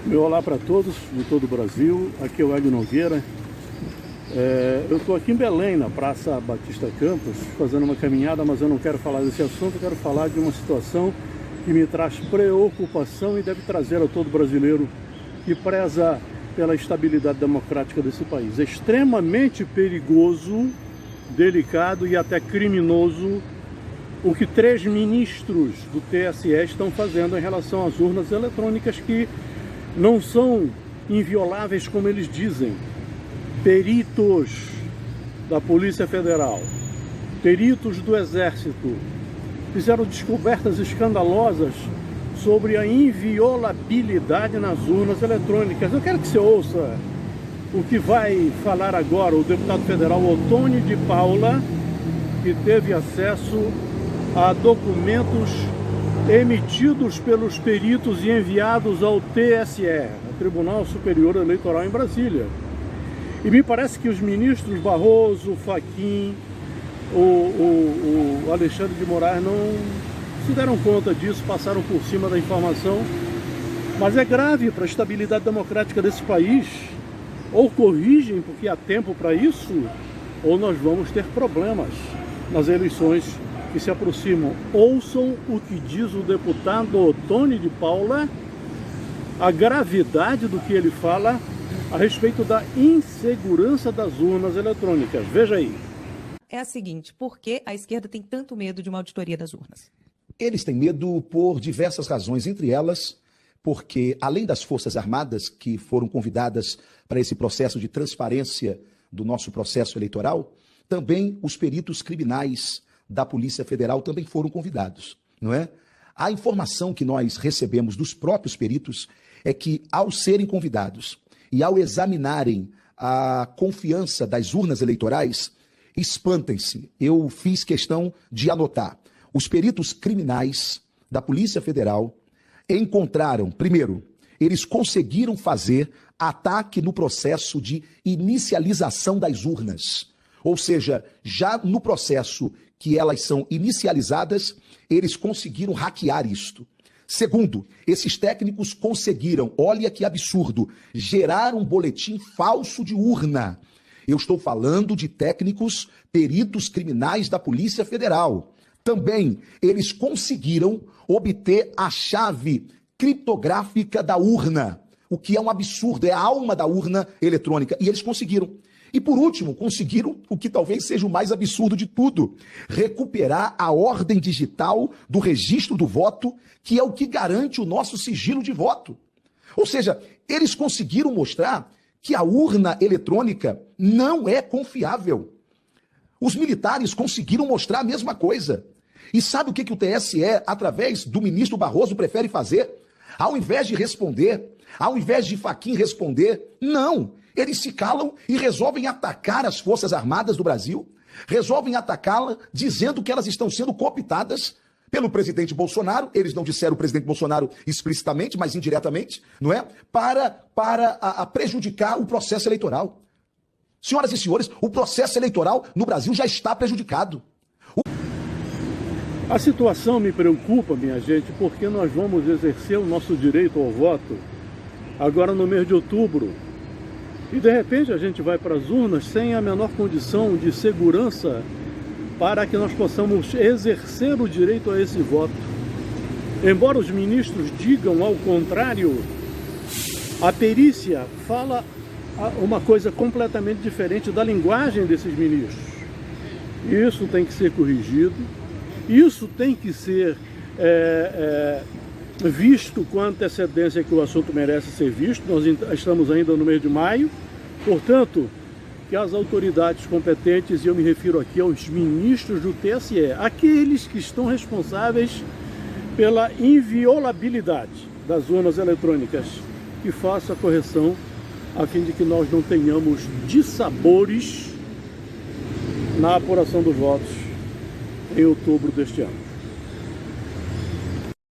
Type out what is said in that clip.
Meu olá para todos de todo o Brasil, aqui é o Hélio Nogueira. Eu estou aqui em Belém, na Praça Batista Campos, fazendo uma caminhada, mas eu não quero falar desse assunto, eu quero falar de uma situação que me traz preocupação e deve trazer a todo brasileiro que preza pela estabilidade democrática desse país. É extremamente perigoso, delicado e até criminoso o que 3 ministros do TSE estão fazendo em relação às urnas eletrônicas que não são invioláveis como eles dizem. Peritos da Polícia Federal, peritos do Exército, fizeram descobertas escandalosas sobre a inviolabilidade nas urnas eletrônicas. Eu quero que você ouça o que vai falar agora o deputado federal Ottoni de Paula, que teve acesso a documentos emitidos pelos peritos e enviados ao TSE, o Tribunal Superior Eleitoral em Brasília. E me parece que os ministros Barroso, Fachin, o Alexandre de Moraes não se deram conta disso, passaram por cima da informação. Mas é grave para a estabilidade democrática desse país. Ou corrigem, porque há tempo para isso, ou nós vamos ter problemas nas eleições que se aproximam. Ouçam o que diz o deputado Ottoni de Paula, a gravidade do que ele fala a respeito da insegurança das urnas eletrônicas. Veja aí. É a seguinte: por que a esquerda tem tanto medo de uma auditoria das urnas? Eles têm medo por diversas razões, entre elas porque, além das Forças Armadas, que foram convidadas para esse processo de transparência do nosso processo eleitoral, também os peritos criminais da Polícia Federal também foram convidados, não é? A informação que nós recebemos dos próprios peritos é que, ao serem convidados e ao examinarem a confiança das urnas eleitorais, espantem-se. Eu fiz questão de anotar. Os peritos criminais da Polícia Federal encontraram, primeiro, eles conseguiram fazer ataque no processo de inicialização das urnas. Ou seja, já no processo que elas são inicializadas, eles conseguiram hackear isto. Segundo, esses técnicos conseguiram, olha que absurdo, gerar um boletim falso de urna. Eu estou falando de técnicos, peritos criminais da Polícia Federal. Também eles conseguiram obter a chave criptográfica da urna, o que é um absurdo, é a alma da urna eletrônica, e eles conseguiram. E por último, conseguiram o que talvez seja o mais absurdo de tudo, recuperar a ordem digital do registro do voto, que é o que garante o nosso sigilo de voto. Ou seja, eles conseguiram mostrar que a urna eletrônica não é confiável. Os militares conseguiram mostrar a mesma coisa. E sabe o que o TSE, através do ministro Barroso, prefere fazer? Ao invés de responder, ao invés de Fachin responder, não. Eles se calam e resolvem atacar as Forças Armadas do Brasil, resolvem atacá-la dizendo que elas estão sendo cooptadas pelo presidente Bolsonaro. Eles não disseram o presidente Bolsonaro explicitamente, mas indiretamente, não é? Para prejudicar o processo eleitoral. Senhoras e senhores, o processo eleitoral no Brasil já está prejudicado. A situação me preocupa, minha gente, porque nós vamos exercer o nosso direito ao voto agora no mês de outubro. E de repente a gente vai para as urnas sem a menor condição de segurança para que nós possamos exercer o direito a esse voto. Embora os ministros digam ao contrário, a perícia fala uma coisa completamente diferente da linguagem desses ministros. Isso tem que ser corrigido, isso tem que ser visto com a antecedência que o assunto merece ser visto. Nós estamos ainda no mês de maio, portanto, que as autoridades competentes, e eu me refiro aqui aos ministros do TSE, aqueles que estão responsáveis pela inviolabilidade das urnas eletrônicas, que façam a correção a fim de que nós não tenhamos dissabores na apuração dos votos em outubro deste ano.